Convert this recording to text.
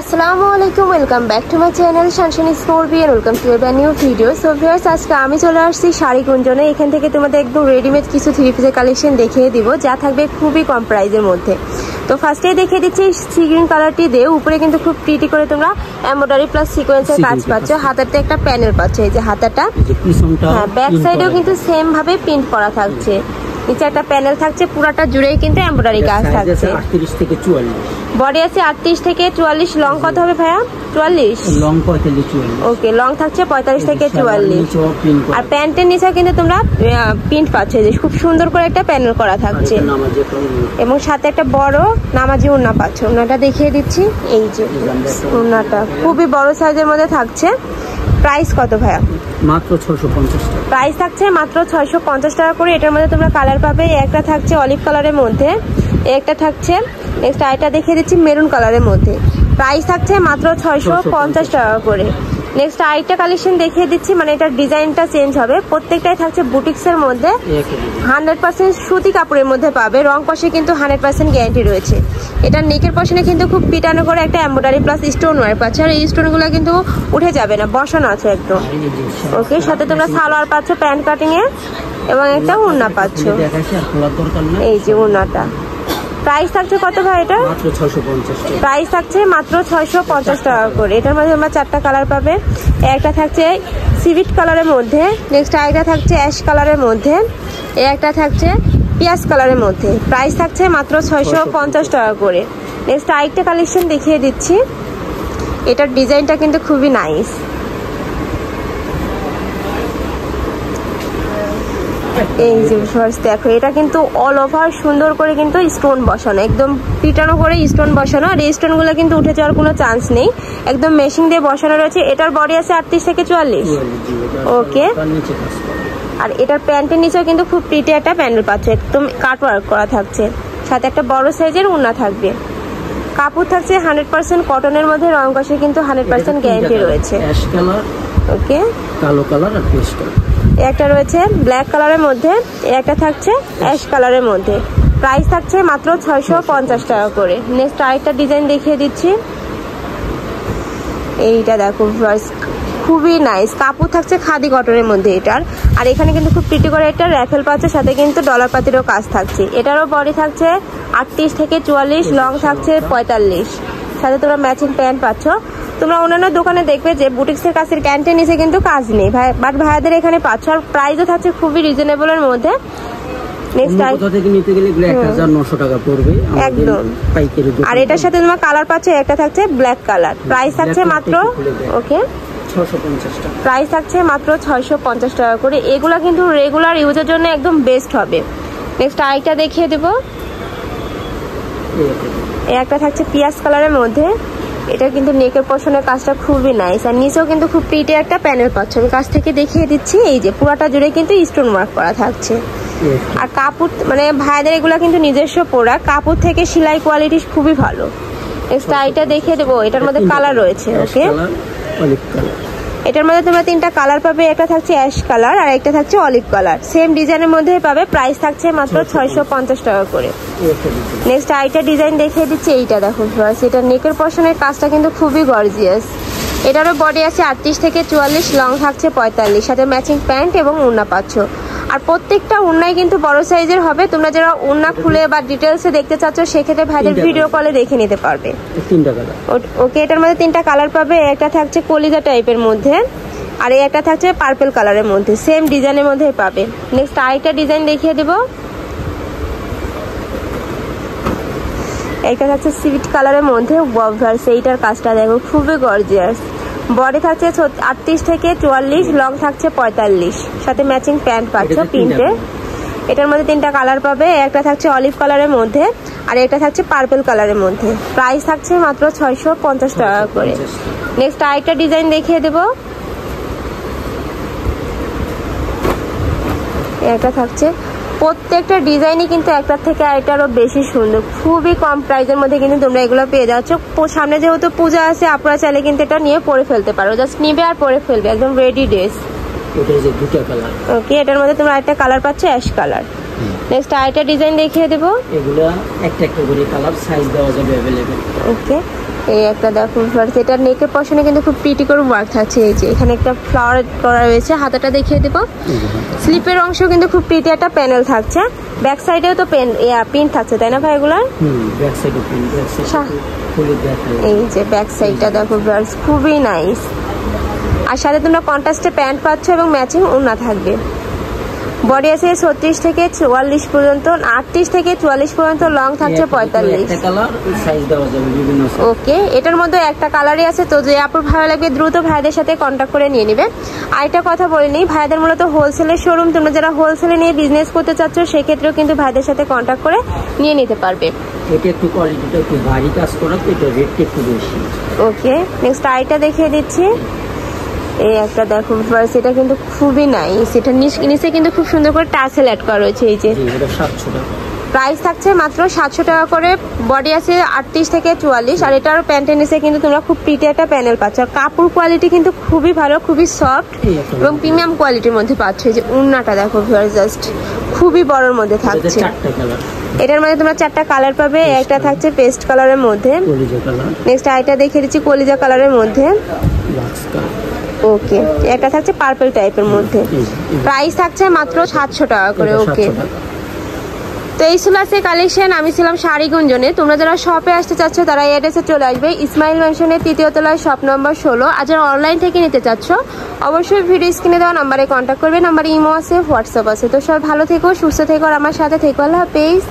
আসসালামু আলাইকুম, welcome back to my channel শানশানি স্পোর্বি and welcome to a new video. So viewers, আজকে আমি চলে আসছি শাড়ি গুঞ্জনে। এখান থেকে তোমাদের একদম রেডিমেড কিছু থ্রি পিসের কালেকশন দেখিয়ে দিব, যা থাকবে খুবই কম প্রাইসের মধ্যে। তো ফার্স্টেই দেখিয়ে দিচ্ছি সি গ্রিন কালারটি দিয়ে, উপরে কিন্তু খুব প্রিটি করে তোমরা এমব্রয়ডারি প্লাস সিকোয়েন্সের কাজ পাচ্ছ। হাতাতে একটা প্যানেল পাচ্ছ, এই যে হাতাটা, হ্যাঁ ব্যাক সাইডেও কিন্তু সেম ভাবে প্রিন্ট করা থাকছে। নিচে একটা প্যানেল থাকছে, পুরাটা জুড়েই কিন্তু এমব্রয়ডারি কাজ থাকছে। 38 থেকে 44 বডি আছে 38 থেকে 44। লং কত হবে ভাইয়া? 44 লং 45-44। ওকে, লং থাকছে 45 থেকে 44। আর প্যান্টের নিচে কিন্তু তোমরা প্রিন্ট পাচ্ছ, যে খুব সুন্দর করে একটা প্যানেল করা থাকছে এবং সাথে একটা বড় নামাজি ওড়না পাচ্ছ। ওড়নাটা দেখিয়ে দিচ্ছি, এই যে ওড়নাটা খুবই বড় সাইজের মধ্যে থাকছে। প্রাইস কত ভাইয়া? মাত্র 650 টাকা প্রাইস থাকছে, মাত্র 650 টাকা করে। এটার মধ্যে তোমরা কালার পাবে, একটা থাকছে অলিভ কালারের মধ্যে, একটা থাকছে নেক্সট আইটা দেখিয়ে দিচ্ছি মেরুন কালারের মধ্যে। প্রাইস থাকছে মাত্র 650 টাকা করে। নেক্সট আইটা কালেকশন দেখিয়ে দিচ্ছি, মানে এটার ডিজাইনটা চেঞ্জ হবে। প্রত্যেকটাই থাকছে বুটিক্সের মধ্যে, 100% সুতি কাপড়ের মধ্যে পাবে। রং কষে কিন্তু 100% গ্যারান্টি রয়েছে। এটার নেকের পশনে কিন্তু খুব পিটানো করে একটা এমব্রয়ডারি প্লাস স্টোন ওয়ার্ক পাচ্ছে, আর এই স্টোনগুলো কিন্তু উঠে যাবে না, বসানো আছে একদম। ওকে, সাথে তোমরা সালোয়ার পাচ্ছ প্যান্ট কাটিং এ এবং একটা ওড়না পাচ্ছ, এই যে ওড়নাটা। প্রাইস থাকছে কত ভাই এটা? মাত্র 650 টাকা প্রাইস থাকছে মাত্র 650 টাকা করে। এটার মধ্যে তোমরা চারটা কালার পাবে, একটা থাকছে সিভিট কালারের মধ্যে, নেক্সট আরেকটা থাকছে অ্যাশ কালারের মধ্যে, একটা থাকছে পিয়াজ কালারের মধ্যে। প্রাইস থাকছে মাত্র 650 টাকা করে। নেক্সট আরেকটা কালেকশন দেখিয়ে দিচ্ছি, এটার ডিজাইনটা কিন্তু খুবই নাইস। এই যে ফার্স্ট দেখো, এটা কিন্তু অল ওভার সুন্দর করে কিন্তু স্টোন বসানো, একদম পিটানো করে স্টোন বসানো, আর এই স্টোনগুলো কিন্তু উঠে যাওয়ার কোনো চান্স নেই, একদম মেশিং দিয়ে বসানো রয়েছে। এটার বডি আছে 38 থেকে 44। ওকে, আর এটার প্যান্টের নিচেও কিন্তু খুব প্রিটি একটা প্যানেল পাচ্ছে, একদম কাট ওয়ার্ক করা থাকছে, সাথে একটা বড় সাইজের ওড়না থাকবে। কাপড় থাকছে 100% কটনের মধ্যে, রং কষে কিন্তু 100% গ্যারান্টি রয়েছে। ওকে, কালো কালার আর পেস্ট কালার, একটা রয়েছে ব্ল্যাক কালারের মধ্যে, একটা থাকছে অ্যাশ কালারের মধ্যে। প্রাইস থাকছে মাত্র 650 টাকা করে। নেক্সট আরেকটা ডিজাইন দেখিয়ে দিচ্ছি, এইটা দেখো ফার্স্ট, খুবই নাইস। কাপড় থাকছে খাদি কটনের মধ্যে এটার, আর এখানে কিন্তু খুব প্রিটি করে একটা র্যাফেল পাচ্ছে, সাথে কিন্তু ডলার পাতিরও কাজ থাকছে। এটারও বডি থাকছে 38 থেকে 44, লং থাকছে 45, সাথে তোমরা ম্যাচিং প্যান্ট পাচ্ছ। তোমরা অন্যান্য দোকানে দেখবে যে বুটিক্সের কাছের প্যান্টের নিচে কিন্তু কাজ নেই, বাট ভাইয়াদের এখানে পাচ্ছ, আর প্রাইসও থাকছে খুবই রিজনেবলের মধ্যে। নেক্সট কোথা থেকে নিতে গেলে 1900 টাকা পড়বে একদম পাইকারি। আর এটার সাথে তোমার কালার পাচ্ছ, একটা থাকছে ব্ল্যাক কালার। প্রাইস থাকছে মাত্র, ওকে 650 টাকা প্রাইস থাকছে মাত্র 650 টাকা করে। এগুলা কিন্তু রেগুলার ইউজের জন্য একদম বেস্ট হবে। নেক্সট আরেকটা দেখিয়ে দেবো, একটা থাকছে পিয়াজ কালারের মধ্যে, এটা কিন্তু নেকের পশনের কাজটা খুবই নাইস, আর নিচেও কিন্তু খুব প্রিটি একটা প্যানেল পাচ্ছ। আমি কাছ থেকে দেখিয়ে দিচ্ছি, এই যে পুরাটা জুড়ে কিন্তু স্টোন ওয়ার্ক করা থাকছে। আর কাপড় মানে ভাইদের এগুলা কিন্তু নিজস্ব প্রোডাক্ট, কাপড় থেকে সেলাই কোয়ালিটি খুবই ভালো। নেক্সট আইটা দেখিয়ে দেবো, এটার মধ্যে কালার রয়েছে। ওকে, এটার মধ্যে তোমরা তিনটা কালার পাবে, একটা থাকছে অ্যাশ কালার আর একটা থাকছে অলিভ কালার, সেম ডিজাইনের মধ্যে পাবে। প্রাইস থাকছে মাত্র 650 টাকা করে। নেক্সট আইটা ডিজাইন দেখিয়ে দিচ্ছি, এইটা দেখো ফার্স্ট, এটা নেকের পশনের কাজটা কিন্তু খুবই গর্জিয়াস। এটারও বডি আছে 38 থেকে 44, লং থাকছে 45, সাথে ম্যাচিং প্যান্ট এবং ওড়না পাচ্ছ। আর প্রত্যেকটা ওড়নাই কিন্তু বড় সাইজের হবে। তোমরা যারা ওড়না খুলে বা ডিটেলসে দেখতে চাচ্ছ, সেক্ষেত্রে ভাইদের ভিডিও কলে দেখে নিতে পারবে। ওকে, এটার মধ্যে তিনটা কালার পাবে, একটা থাকছে কলিজা টাইপের মধ্যে, আর একটা থাকছে পার্পল কালারের মধ্যে, সেম ডিজাইনের মধ্যেই পাবে। নেক্সট আরেকটা ডিজাইন দেখিয়ে দেবো, একটা থাকছে সিভিট কালারের মধ্যে, সেইটার কাজটা দেখো খুবই গর্জিয়াস। বডি থাকছে 38 থেকে 44, লং থাকছে 45, সাথে ম্যাচিং প্যান্ট পাচ্ছ প্রিন্টে। এটার মধ্যে তিনটা কালার পাবে, একটা থাকছে অলিভ কালারের মধ্যে আর একটা থাকছে পার্পল কালারের মধ্যে। প্রাইস থাকছে মাত্র 650 টাকা করে। নেক্সট আরেকটা ডিজাইন দেখিয়ে দেবো, একটা থাকছে, প্রত্যেকটা ডিজাইনই কিন্তু একটার থেকে আরেকটারও বেশি সুন্দর, খুবই কম প্রাইসের মধ্যে কিন্তু তোমরা এগুলো পেয়ে যাচ্ছ। সামনে যেহেতু পূজা আছে, আপনারা চাইলে কিন্তু এটা নিয়ে পরে ফেলতে পারো, জাস্ট নিবে আর পরে ফেলবে, একদম রেডি ড্রেস। ওকে, এটার মধ্যে তোমরা আরেকটা কালার পাচ্ছ অ্যাশ কালার। নেক্সট আরেকটা ডিজাইন দেখিয়ে দেবো, এগুলা একটা একটা করে কালার সাইজ দেওয়া যাবে अवेलेबल। ওকে, এই একটা দেখো এটা নেকের পশনে কিন্তু খুব প্রিটি করে ওয়ার্ক থাকছে। এই যে এখানে একটা ফ্লাওয়ার করা রয়েছে, হাতাটা দেখিয়ে দেবো। স্লিপের অংশ কিন্তু খুব প্রিটি একটা প্যানেল থাকছে। ব্যাক সাইডেও তো পিন থাকছে, তাই না ভাই এগুলার? ব্যাক সাইডে পিন, ব্যাক সাইডে ফুল ব্যাক। এই যে ব্যাক সাইডটা দেখো ভিউয়ার্স, খুবই নাইস। আর সাথে তোমরা কন্ট্রাস্টে প্যান্ট পাচ্ছ এবং ম্যাচিং ওড়না থাকবে। বডি আছে 36 থেকে 44 পর্যন্ত, 38 থেকে 44 পর্যন্ত, লং থাকছে 45। একটা কালার সাইজ দেওয়া যাবে বিভিন্ন সাইজ। ওকে, এটার মধ্যে একটা কালারই আছে, তো যে আপুর ভালো লাগবে দ্রুত ভাইদের সাথে কন্ট্যাক্ট করে নিয়ে নেবে। আরেকটা কথা বলে নিই, ভাইদের মূলত হোলসেলের শোরুম। তোমরা যারা হোলসেলে নিয়ে বিজনেস করতে চাচ্ছ সেক্ষেত্রেও কিন্তু ভাইদের সাথে কন্ট্যাক্ট করে নিয়ে নিতে পারবে। এটা একটু কোয়ালিটিটা একটু ভারী কাজ করা, তো এটা রেটটা একটু বেশি। ওকে, নেক্সট আইটা দেখিয়ে দিচ্ছি। এই একটা দেখো ফার্স্ট, এটা কিন্তু খুবই নাইস। এটা নিচে কিন্তু খুব সুন্দর করে টাসেল অ্যাড করা রয়েছে। এই যে এটা 700 টাকা প্রাইস থাকছে, মাত্র 700 টাকা করে। বডি আছে 38 থেকে 44, আর এটার প্যান্টের নিচে কিন্তু তোমরা খুব প্রিটি একটা প্যানেল পাচ্ছ। আর কাপড় কোয়ালিটি কিন্তু খুবই ভালো, খুবই সফট এবং প্রিমিয়াম কোয়ালিটির মধ্যে পাচ্ছ। এই যে উন্নাটা দেখো ভিউয়ার, জাস্ট খুবই বড়র মধ্যে থাকছে। এটার মধ্যে তোমরা 4টা কালার পাবে। একটা থাকছে পেস্ট কালারের মধ্যে, নেক্সট আইটা দেখিয়ে দিচ্ছি কলিজা কালারের মধ্যে। ওকে, একটা থাকছে পার্পল টাইপের মধ্যে। প্রাইস থাকছে মাত্র 700 টাকা করে। ওকে, তো এই ছিল আজকে কালেকশন। আমি ছিলাম শাড়িগুঞ্জনে। তোমরা যারা শপে আসতে চাচ্ছ তারা এই অ্যাড্রেসে চলে আসবে, ইসমাইল ম্যানশনের 3য় তলায়, শপ নম্বর 16। আর যারা অনলাইন থেকে নিতে চাচ্ছ অবশ্যই ভিডিও স্ক্রিনে দেওয়া নাম্বারে কন্ট্যাক্ট করবে। নাম্বার ইমো আছে, হোয়াটসঅ্যাপ আছে। তো সব ভালো থেকো, সুস্থ থেকো, আর আমার সাথে থেকো। আল্লাহ হাফেজ।